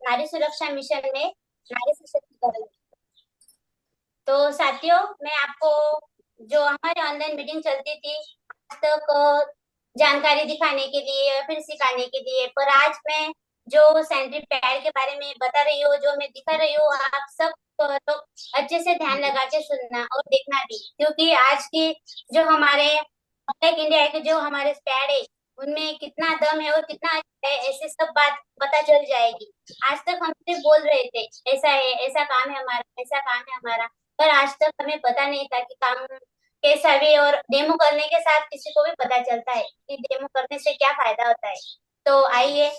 नारी सुरक्षा मिशन में नारी सशक्तिकरण। तो साथियों, मैं आपको जो हमारी ऑनलाइन मीटिंग चलती थी आज तक जानकारी दिखाने के लिए या फिर सिखाने के लिए, पर आज मैं जो सैनिटरी पैड के बारे में बता रही हूँ, जो मैं दिखा रही हूँ, आप सब लोग अच्छे से ध्यान लगा के सुनना और देखना भी, क्योंकि आज की जो हमारे टेक इंडिया के जो हमारे पैड है उनमें कितना दम है और कितना अच्छा है, ऐसे सब बात पता चल जाएगी। आज तक हम सिर्फ बोल रहे थे ऐसा है, ऐसा काम है हमारा, ऐसा काम है हमारा, पर आज तक हमें पता नहीं था कि काम कैसा भी, और डेमो करने के साथ किसी को भी पता चलता है कि डेमो करने से क्या फायदा होता है। तो आइए,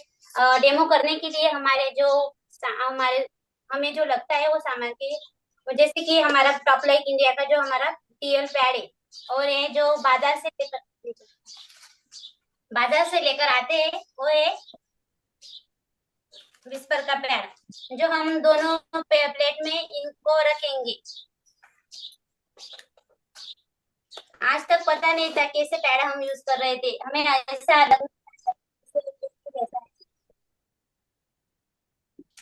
डेमो करने के लिए हमारे हमें जो लगता है वो सामग्री, जैसे कि हमारा टॉप लाइक इंडिया का जो हमारा टीएल पैड है, और ये जो बाजार से लेकर आते हैं वो है विस्पर का पैड, जो हम दोनों प्लेट में इनको रखेंगे। आज तक पता नहीं था कैसे पैड हम यूज कर रहे थे, हमें ऐसा लग।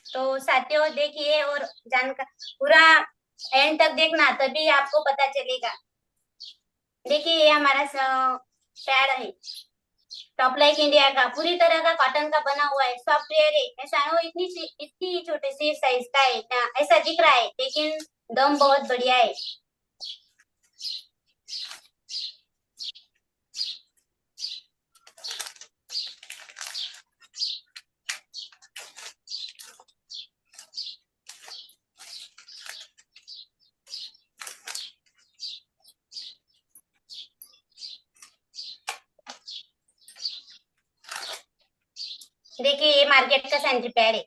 तो साथियों देखिए और जानकर पूरा एंड तक देखना, तभी आपको पता चलेगा। देखिए ये हमारा पैड है टॉप लाइक इंडिया का, पूरी तरह का कॉटन का बना हुआ है, सॉफ्टवेयर है। ऐसा वो इतनी छोटे सी साइज का है, ऐसा दिख रहा है, लेकिन दम बहुत बढ़िया है। देखिए ये मार्केट का सैनिटरी पैड है,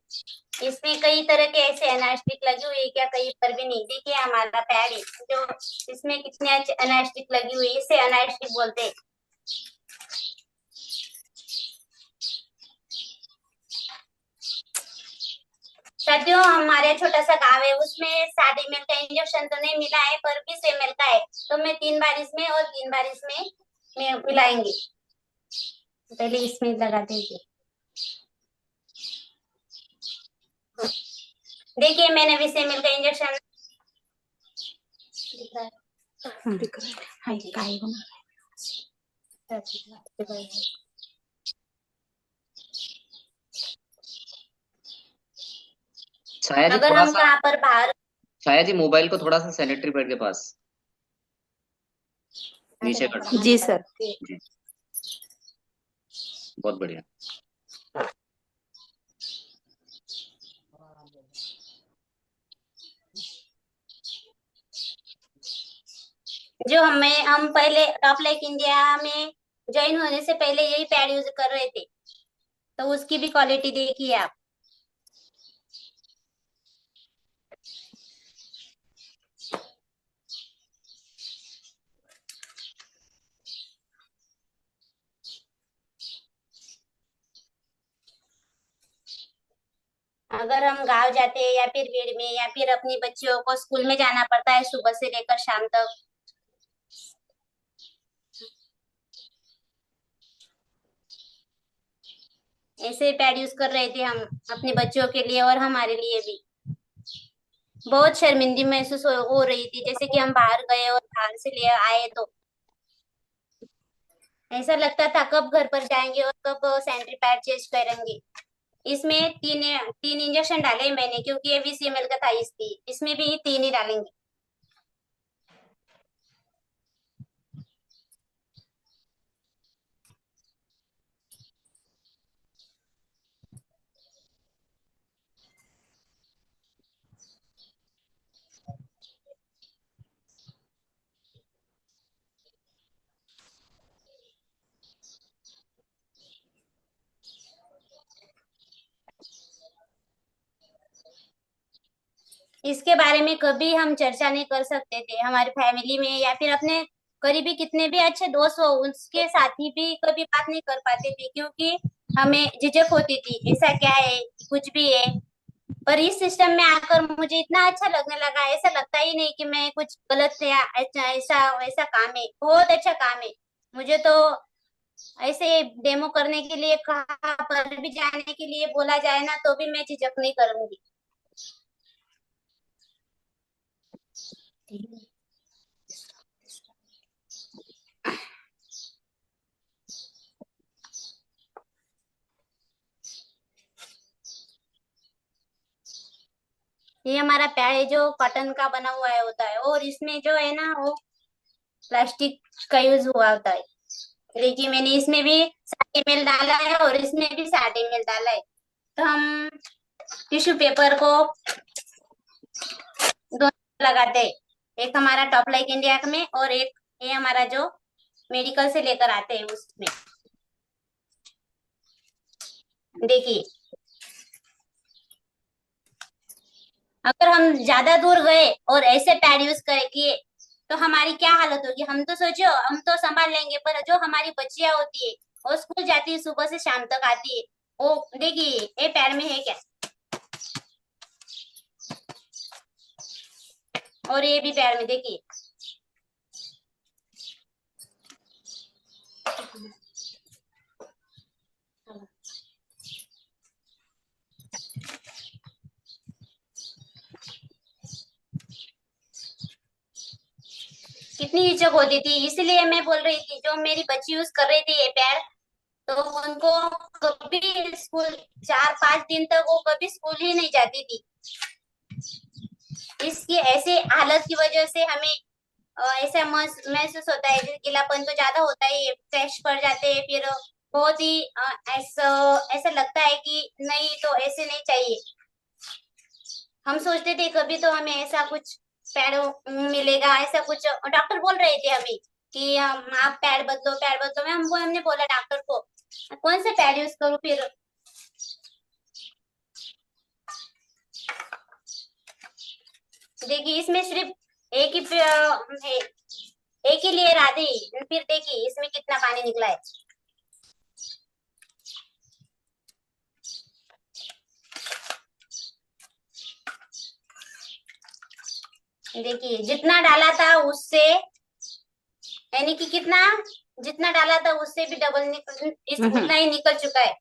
इसमें कई तरह के ऐसे एनास्टिक लगी हुई है, क्या कहीं पर भी नहीं। देखिए हमारा पैड है जो, इसमें कितने अच्छे एनास्टिक लगी हुई है, इसे एनास्टिक बोलते हैं। साथियों हमारे छोटा सा गांव है, उसमें 7 ml का इंजेक्शन तो नहीं मिला है, पर 20 ml का है, तो मैं 3 बार इसमें और 3 बार इसमें मैं मिलाएंगे। पहले इसमें लगा देंगे। देखिए मैंने 20 ml का इंजेक्शन दिख रहा है, दिख रहा है, हाँ काय बना छाया जी अगर थोड़ा हम सा, कहाँ पर बाहर। छाया जी मोबाइल को थोड़ा सा सैनिटरी पैड के पास नीचे कर दो। जी सर। जी बहुत बढ़िया। जो हम पहले टॉप लाइक इंडिया में ज्वाइन होने से पहले यही पैड यूज कर रहे थे, तो उसकी भी क्वालिटी देखिए आप। अगर हम गांव जाते हैं या फिर भीड़ में, या फिर अपनी बच्चियों को स्कूल में जाना पड़ता है सुबह से लेकर शाम तक, ऐसे पैड यूज कर रहे थे हम अपने बच्चों के लिए और हमारे लिए भी। बहुत शर्मिंदगी महसूस हो रही थी, जैसे कि हम बाहर गए और बाहर से ले आए, तो ऐसा लगता था कब घर पर जाएंगे और कब सैनिटरी पैड चेंज करेंगे। इसमें तीन तीन इंजेक्शन डाले मैंने, क्योंकि ये 20 ml का था, इसमें भी 3 ही डालेंगे। इसके बारे में कभी हम चर्चा नहीं कर सकते थे हमारी फैमिली में, या फिर अपने करीबी कितने भी अच्छे दोस्त हो उसके साथ ही भी कभी बात नहीं कर पाते थे, क्योंकि हमें झिझक होती थी ऐसा क्या है, कुछ भी है। पर इस सिस्टम में आकर मुझे इतना अच्छा लगने लगा, ऐसा लगता ही नहीं कि मैं कुछ गलत या ऐसा ऐसा वैसा काम है, बहुत अच्छा काम है। मुझे तो ऐसे डेमो करने के लिए कहाँ पर भी जाने के लिए बोला जाए ना, तो भी मैं झिझक नहीं करूंगी। ये हमारा पैड है जो कॉटन का बना हुआ है होता है, और इसमें जो है ना वो प्लास्टिक का यूज हुआ होता है। देखिए मैंने इसमें भी 60 ml डाला है और इसमें भी 60 ml डाला है। तो हम टिश्यू पेपर को दोनों लगाते हैं, एक हमारा टॉप लाइक इंडिया में और एक ये हमारा जो मेडिकल से लेकर आते हैं उसमें। देखिए अगर हम ज्यादा दूर गए और ऐसे पैड यूज करे किए तो हमारी क्या हालत होगी। हम तो सोचो हम तो संभाल लेंगे, पर जो हमारी बच्चियां होती है वो स्कूल जाती है, सुबह से शाम तक आती है, वो देखिए ये पैड में है क्या, और ये भी पैड में देखिए। कितनी हिचक होती थी, इसलिए मैं बोल रही थी जो मेरी बच्ची यूज कर रही थी ये पैड, तो उनको कभी स्कूल 4-5 दिन तक वो कभी स्कूल ही नहीं जाती थी। इसकी ऐसे हालत की वजह से हमें ऐसा महसूस होता है, जैसे गीलापन तो ज्यादा होता है, फ्रेश पड़ जाते हैं, फिर बहुत ही ऐसा ऐसा लगता है कि नहीं तो ऐसे नहीं चाहिए। हम सोचते थे कभी तो हमें ऐसा कुछ पैड मिलेगा, ऐसा कुछ डॉक्टर बोल रहे थे हमें कि हम आप पैड बदलो पैड बदलो। हमने बोला डॉक्टर को कौन से पैड यूज करूं फिर। देखिए इसमें सिर्फ एक ही है, एक ही लेयर आधी, फिर देखिए इसमें कितना पानी निकला है। देखिए जितना डाला था उससे, यानी कि कितना, जितना डाला था उससे भी डबल निकल, उतना ही निकल चुका है।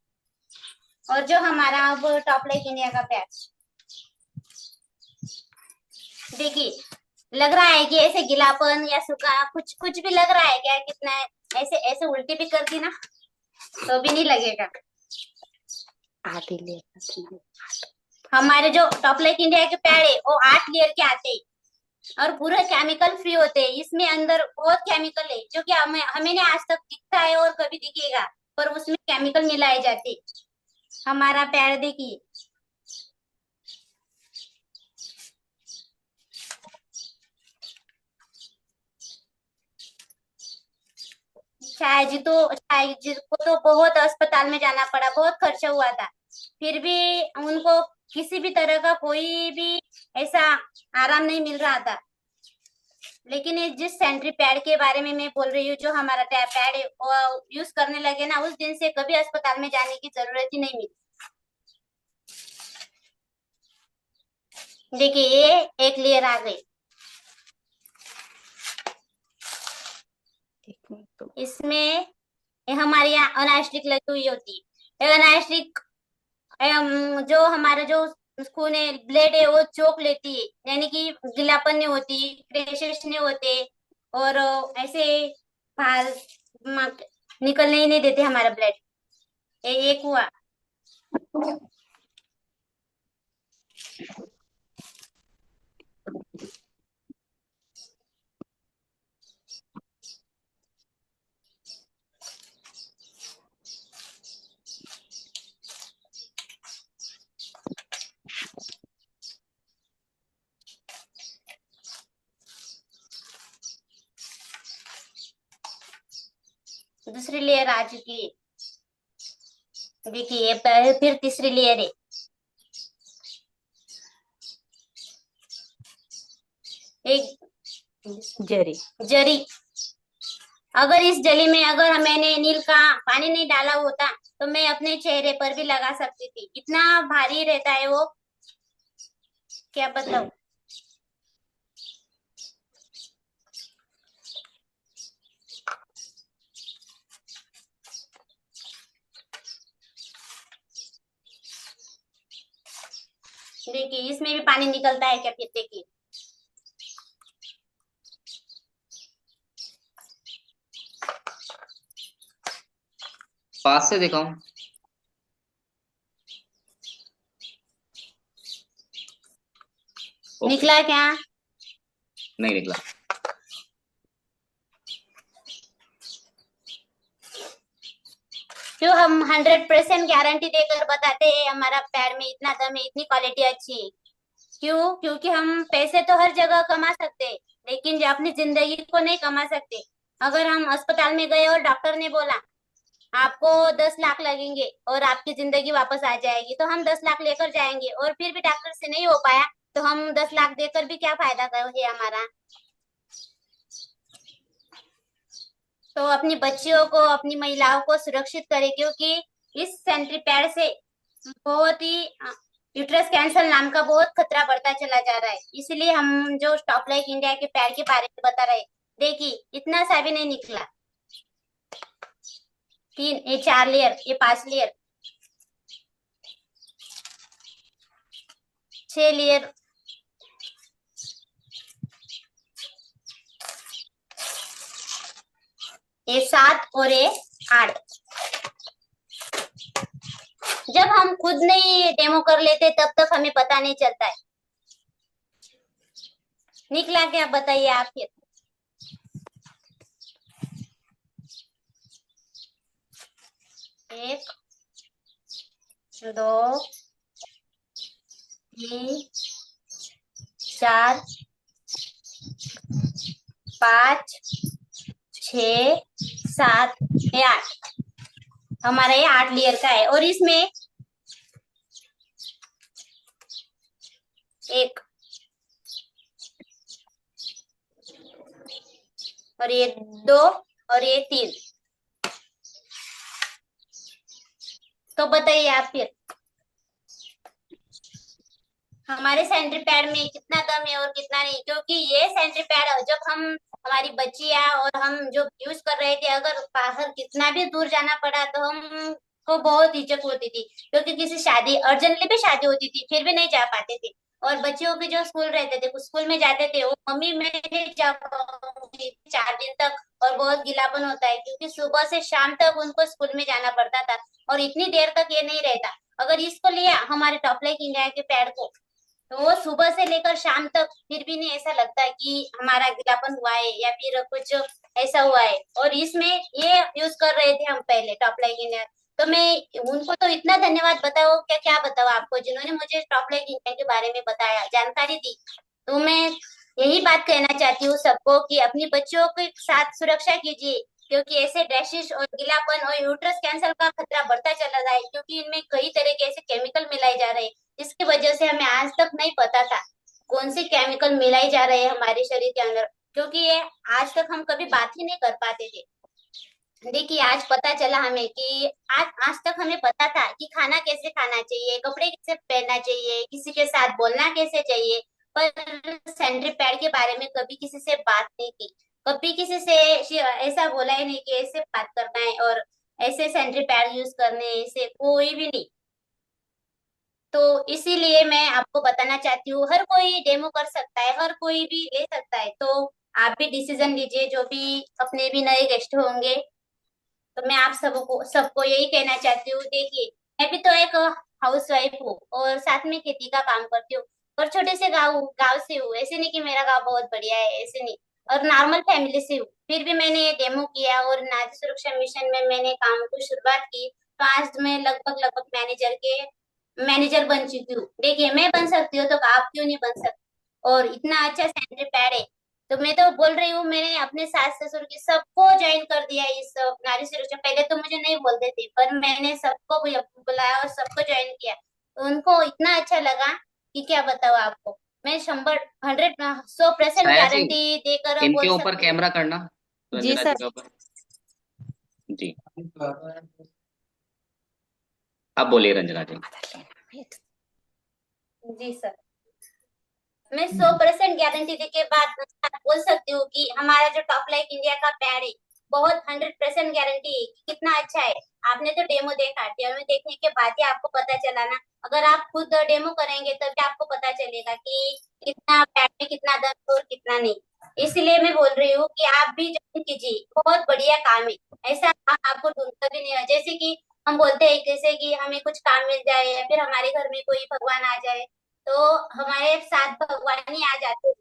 और जो हमारा अब टॉप लाइक इंडिया का पैच देखिए, लग रहा है कि ऐसे गीलापन या सूखा कुछ कुछ भी लग रहा है क्या, कितना है? ऐसे ऐसे उल्टी भी कर दी ना तो भी नहीं लगेगा। आधी लेयर हमारे जो टॉप लाइक इंडिया के पैड है वो 8 लेयर के आते हैं और पूरा केमिकल फ्री होते हैं। इसमें अंदर बहुत केमिकल है जो कि हमें ने आज तक दिखता है और कभी दिखेगा, पर उसमें केमिकल मिलाए जाते हैं। हमारा पैड देखिए, शायद जी को तो बहुत अस्पताल में जाना पड़ा, बहुत खर्चा हुआ था, फिर भी उनको किसी भी तरह का कोई भी ऐसा आराम नहीं मिल रहा था। लेकिन ये जिस सेंट्री पैड के बारे में मैं बोल रही हूँ, जो हमारा टैप पैड है वो यूज करने लगे ना, उस दिन से कभी अस्पताल में जाने की जरूरत ही नहीं मिली। देखिए ये एक लेयर आ गई, इसमें ये हमारे यहाँ अनास्टिक लगी हुई होती है। अनास्टिक जो हमारा जो खून है, ब्लड है, वो चोक लेती है, यानी कि गीलापन नहीं होती, क्रैशेस नहीं होते, और ऐसे बाहर निकलने ही नहीं देते हमारा ब्लड। ये एक हुआ। दूसरी लेयर आ चुकी है, देखिए ये फिर तीसरी लेयर है। एक जरी जरी, अगर इस जली में अगर मैंने नील का पानी नहीं डाला होता तो मैं अपने चेहरे पर भी लगा सकती थी। इतना भारी रहता है वो, क्या बताऊं। देखिए इसमें भी पानी निकलता है क्या, फिर देखिए। पास से दिखाऊं? ओके। निकला क्या? नहीं निकला। क्यों हम 100% गारंटी देकर बताते हैं हमारा पैर में इतना दम है, इतनी क्वालिटी अच्छी है। क्यों? क्योंकि हम पैसे तो हर जगह कमा सकते हैं, लेकिन जो अपनी जिंदगी को नहीं कमा सकते। अगर हम अस्पताल में गए और डॉक्टर ने बोला आपको 10 लाख लगेंगे और आपकी जिंदगी वापस आ जाएगी, तो हम 10 लाख लेकर जाएंगे, और फिर भी डॉक्टर से नहीं हो पाया तो हम 10 लाख देकर भी क्या फायदा है हमारा। तो अपनी बच्चियों को, अपनी महिलाओं को सुरक्षित करें, क्योंकि इस सेंट्री पैड से बहुत ही यूट्रस कैंसर नाम का बहुत खतरा बढ़ता चला जा रहा है। इसलिए हम जो टॉप लाइक इंडिया के पैड के बारे में बता रहे हैं, देखिए इतना सा भी नहीं निकला। 3, ये 4 लेयर, ये 5 लेयर, 6 लेयर, ये 7 और ये 8। जब हम खुद नहीं डेमो कर लेते तब तक हमें पता नहीं चलता है। निकला क्या बताइए आप फिर। एक, 2, 3, 4, 5, 6, 7, ये 8। हमारा ये 8 लेयर का है, और इसमें एक और ये 2 और ये 3। तो बताइए आप फिर हमारे सेंट्री पैड में कितना दम है और कितना नहीं। क्योंकि ये सेंट्री पैड जब हम, हमारी बच्चियां और हम जो यूज कर रहे थे, अगर बाहर कितना भी दूर जाना पड़ा तो हम को बहुत हिचक होती थी, क्योंकि किसी शादी, अर्जेंटली भी शादी होती थी, फिर भी नहीं जा पाते थे। और बच्चियों के जो स्कूल रहते थे, कुछ स्कूल में जाते थे, वो मम्मी मैं नहीं जा पाऊंगी 4 दिन तक, और बहुत गिलापन होता है, क्योंकि सुबह से शाम तक उनको स्कूल में जाना पड़ता था, और इतनी देर तक ये नहीं रहता। अगर इसको लिया हमारे टॉप लाइक इंडिया के पैड को, तो वो सुबह से लेकर शाम तक फिर भी नहीं ऐसा लगता कि हमारा गीलापन हुआ है या फिर कुछ ऐसा हुआ है। और इसमें ये यूज कर रहे थे हम पहले टॉप लाइक इंडिया। तो मैं उनको तो इतना धन्यवाद बताओ, क्या क्या बताओ आपको, जिन्होंने मुझे टॉप लाइक इंडिया के बारे में बताया, जानकारी दी। तो मैं यही बात कहना चाहती हूँ सबको कि अपनी बच्चों के साथ सुरक्षा कीजिए, क्योंकि ऐसे डैशिश और गीलापन और यूट्रस कैंसर का खतरा बढ़ता चला रहा है, क्योंकि इनमें कई तरह के ऐसे केमिकल मिलाए जा रहे हैं, जिसकी वजह से हमें आज तक नहीं पता था कौन से केमिकल मिलाए जा रहे हैं हमारे शरीर के अंदर, क्योंकि ये आज तक हम कभी बात ही नहीं कर पाते थे। देखिए आज पता चला हमें कि आज आज तक हमें पता था कि खाना कैसे खाना चाहिए, कपड़े कैसे पहनना चाहिए, किसी के साथ बोलना कैसे चाहिए, पर सेंट्री पैड के बारे में कभी किसी से बात नहीं की। कभी किसी से ऐसा बोला ही नहीं कि ऐसे बात करना है और ऐसे सेंट्री पैड यूज करने हैं, ऐसे कोई भी नहीं। तो इसीलिए मैं आपको बताना चाहती हूँ, हर कोई डेमो कर सकता है, हर कोई भी ले सकता है। तो आप भी डिसीजन लीजिए, जो भी अपने भी नए गेस्ट होंगे। तो मैं आप सबको सबको यही कहना चाहती हूँ, देखिए मैं भी तो एक हाउस वाइफ हूँ और साथ में खेती का काम करती हूँ, और छोटे से गांव गांव से हूँ। ऐसे नहीं कि मेरा गांव बहुत बढ़िया है, ऐसे नहीं, और नॉर्मल फैमिली से हूँ। फिर भी मैंने ये डेमो किया और नारी सुरक्षा मिशन में मैंने काम की शुरुआत की। तो आज मैं लगभग लगभग मैनेजर बन चुकी हूँ। देखिए मैं बन सकती हूँ तो आप क्यों नहीं बन सकते। और इतना अच्छा सैनिटरी पैड है, तो मैं तो बोल रही हूँ, मैंने अपने सास ससुर की सबको ज्वाइन कर दिया इस नारी सुरक्षा। पहले तो मुझे नहीं बोलते थे, पर मैंने सबको बुलाया और सबको ज्वाइन किया, तो उनको इतना अच्छा लगा कि क्या बताओ आपको। मैं 100% छाया जी, गारंटी देकर इनके बोल ऊपर सकती हूँ। कैमरा करना, जी रंजना जी सर। के ऊपर। जी, आप बोलिए रंजना जी। जी सर, मैं 100% गारंटी देके बात बोल सकती हूँ कि हमारा जो टॉप लाइक इंडिया का पैड है, बहुत 100% गारंटी है कि कितना अच्छा है। आपने तो डेमो देखा, डेमो देखने के बाद ही आपको पता चला ना। अगर आप खुद डेमो करेंगे तभी आपको पता चलेगा कि कितना पैट में कितना दर्द और कितना नहीं। इसलिए मैं बोल रही हूँ कि आप भी ज्वाइन कीजिए, बहुत बढ़िया काम है। ऐसा काम आपको ढूंढकर भी नहीं है, जैसे कि हम बोलते हैं जैसे कि हमें कुछ काम मिल जाए या फिर हमारे घर में कोई भगवान आ जाए, तो हमारे साथ भगवान ही आ जाते हैं,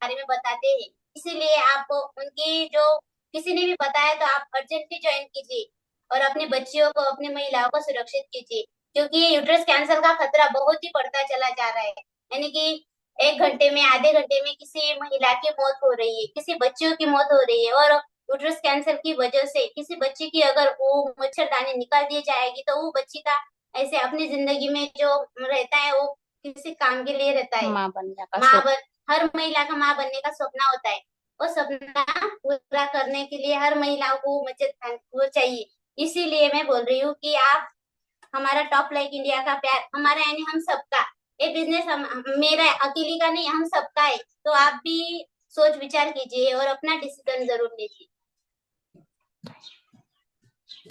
बारे में बताते हैं। इसीलिए आप उनकी जो किसी ने भी बताया तो आप अर्जेंटली ज्वाइन कीजिए और अपनी बच्चियों को, अपनी महिलाओं को सुरक्षित कीजिए, क्योंकि ये यूट्रस कैंसर का खतरा बहुत ही बढ़ता चला जा रहा है। यानी कि 1 घंटे में, आधे घंटे में किसी महिला की मौत हो रही है, किसी बच्चियों की मौत हो रही है। और यूट्रस कैंसर की वजह से किसी बच्ची की अगर वो मच्छरदानी निकाल दी जाएगी तो वो बच्ची का ऐसे अपनी जिंदगी में जो रहता है वो किसी काम के लिए रहता है। माँ बनने का माँ शौक। बन हर महिला का माँ बनने का सपना होता है। वो सपना पूरा करने के लिए हर महिला को बचत वो चाहिए। इसीलिए मैं बोल रही हूँ कि आप, हमारा टॉप लाइक इंडिया का प्यार, हमारा यानी हम सबका, ये बिजनेस मेरा अकेली का नहीं, हम सबका है। तो आप भी सोच विचार कीजिए और अपना डिसीजन जरूर लीजिए।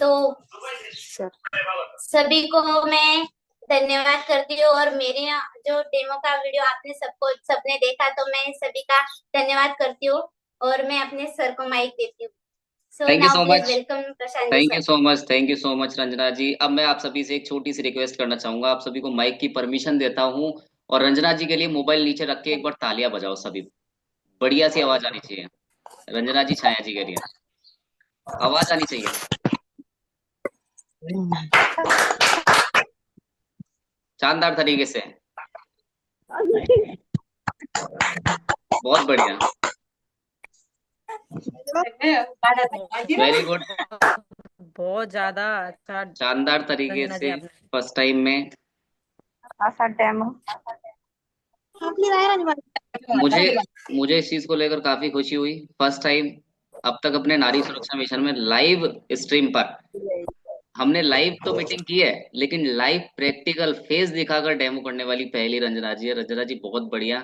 तो सर सभी को मैं धन्यवाद करती हूँ, और मेरे जो डेमो का वीडियो आपने सबने देखा, तो मैं सभी का धन्यवाद करती हूँ और मैं अपने सर को माइक देती हूँ। So thank you now so please much. Welcome Prashant ji thank you sir. So much, thank you so much Ranjana ji. अब मैं आप सभी से एक छोटी सी रिक्वेस्ट करना चाहूंगा, आप सभी को माइक की परमिशन देता हूँ, और रंजना जी के लिए मोबाइल नीचे रख के एक बार तालियां बजाओ सभी। बढ़िया सी आवाज आनी चाहिए रंजना जी, छाया जी के लिए आवाज आनी चाहिए, शानदार तरीके से। बहुत बढ़िया, वेरी गुड, बहुत ज्यादा अच्छा शानदार तरीके रंजना जी से। आपने। फर्स्ट टाइम में मुझे मुझे इस चीज को लेकर काफी खुशी हुई। फर्स्ट टाइम अब तक अपने नारी सुरक्षा मिशन में लाइव स्ट्रीम पर हमने लाइव तो मीटिंग की है, लेकिन लाइव प्रैक्टिकल फेस दिखाकर डेमो करने वाली पहली रंजना जी है। रंजना जी बहुत बढ़िया।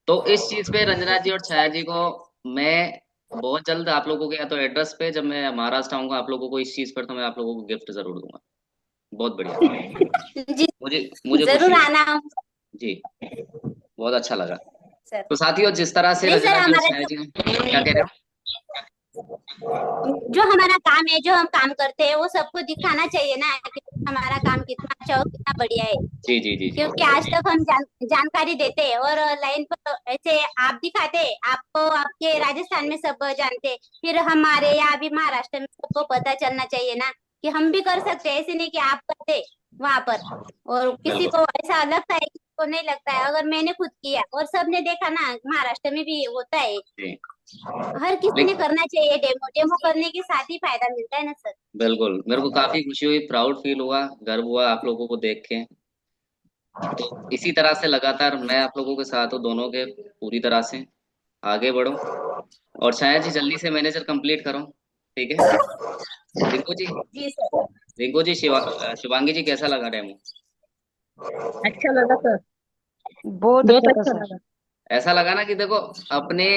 तो इस चीज पे रंजना जी और छाया जी को मैं बहुत जल्द आप लोगों के या तो एड्रेस पे, जब मैं महाराष्ट्र आऊंगा आप लोगों को इस चीज पर, तो मैं आप लोगों को गिफ्ट जरूर दूंगा। बहुत बढ़िया, जी मुझे मुझे खुशी जरूर हुई आना जी, बहुत अच्छा लगा। सर। तो साथियों, जिस तरह से नहीं सर, रंजना जी और हमारा छाया जी ने, क्या कह रहे हो? जो हमारा काम है, जो हम काम करते हैं, वो सबको दिखाना चाहिए ना कि हमारा काम कितना अच्छा और कितना बढ़िया है। जी जी जी जी, क्योंकि आज तक हम जानकारी देते हैं और लाइन पर ऐसे आप दिखाते हैं, आपको आपके राजस्थान में सब जानते हैं, फिर हमारे यहाँ भी महाराष्ट्र में सबको पता चलना चाहिए ना कि हम भी कर सकते हैं। ऐसे नहीं कि आप करते वहां पर और किसी बिल्कुल को ऐसा लगता है, किसी को नहीं लगता है। अगर मैंने खुद किया और सबने देखा ना, महाराष्ट्र में भी होता है। जी। हर किसी ने लेकिन करना चाहिए डेमो, डेमो करने के साथ ही फायदा मिलता है ना सर। बिल्कुल, मेरे को काफी खुशी हुई, प्राउड फील हुआ, गर्व हुआ आप लोगों को देख के। तो इसी तरह से लगातार मैं आप लोगों के साथ हूँ, दोनों के पूरी तरह से आगे बढ़ो। और शायद जी जल्दी से मैनेजर कंप्लीट करो, ठीक है? रिंकू जी, जी सर। रिंकू जी, शिवांगी जी, कैसा लगा डेमो? अच्छा लगा सर, बहुत बहुत अच्छा था अच्छा सर। लगा। ऐसा लगा ना कि देखो, अपने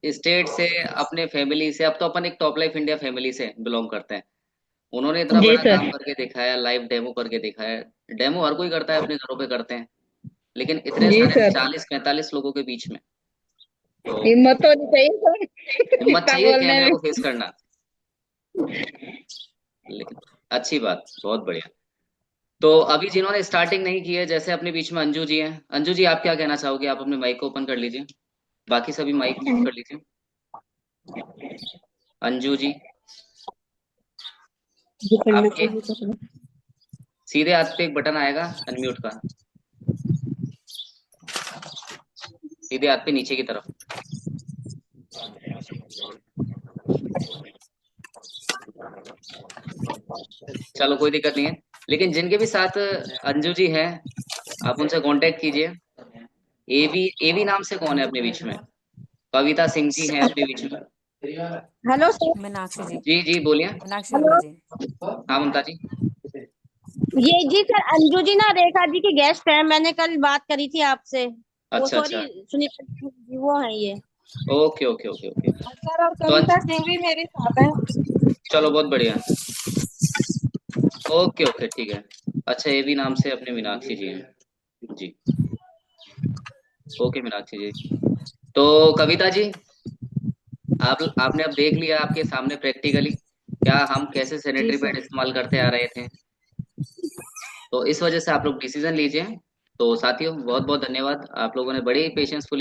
स्टेट से, अपने फैमिली से, अब तो अपन एक टॉप लाइफ इंडिया फैमिली से बिलोंग करते हैं। उन्होंने इतना जी बड़ा काम सर। करके दिखाया, लाइव डेमो करके दिखाया। डेमो हर कोई करता है, अपने घरों पे करते हैं, लेकिन इतने जी सारे सर, 40-45 लोगों के बीच में तो हिम्मत होनी चाहिए सर हिम्मत इतना चाहिए बोलने कैमरे में। को फेस करना। लेकिन अच्छी बात, बहुत बढ़िया। तो अभी जिन्होंने स्टार्टिंग नहीं की है, जैसे अपने बीच में अंजू जी हैं, अंजू जी आप क्या कहना चाहोगे? आप अपने माइक को ओपन कर लीजिए, बाकी सभी माइक म्यूट कर लीजिए। अंजू जी, आपके सीधे हाथ पे एक बटन आएगा अनम्यूट का, सीधे हाथ पे नीचे की तरफ। चलो कोई दिक्कत नहीं है, लेकिन जिनके भी साथ अंजू जी हैं, आप उनसे कांटेक्ट कीजिए। एवी नाम से कौन है अपने बीच में? कविता सिंह जी हैं अपने बीच में। Hello sir. मीनाक्षी जी, जी जी बोलिए। मीनाक्षी हेलो, ममता जी। हाँ ममता जी। ये जी सर, अंजू जी ना रेखा जी की गेस्ट है, मैंने कल बात करी थी आपसे। वो अच्छा सॉरी, अच्छा, सुनीता जी वो है ये। Okay okay okay okay. Sir और तो कविता सिंह भी मेरे साथ हैं। चलो बहुत बढ़िया। ओके ओके ठीक है। अच्छा ये भी नाम से अपने मीनाक्षी जी हैं जी। ओके मीनाक्षी जी। तो कविता जी, आपने अब देख लिया आपके सामने प्रैक्टिकली क्या हम कैसे जी सैनिटरी पैड सर। इस्तेमाल करते आ रहे थे। तो इस वजह से आप लोग डिसीजन लीजिए। तो साथियों बहुत बहुत धन्यवाद, आप लोगों ने बड़े पेशेंसफुली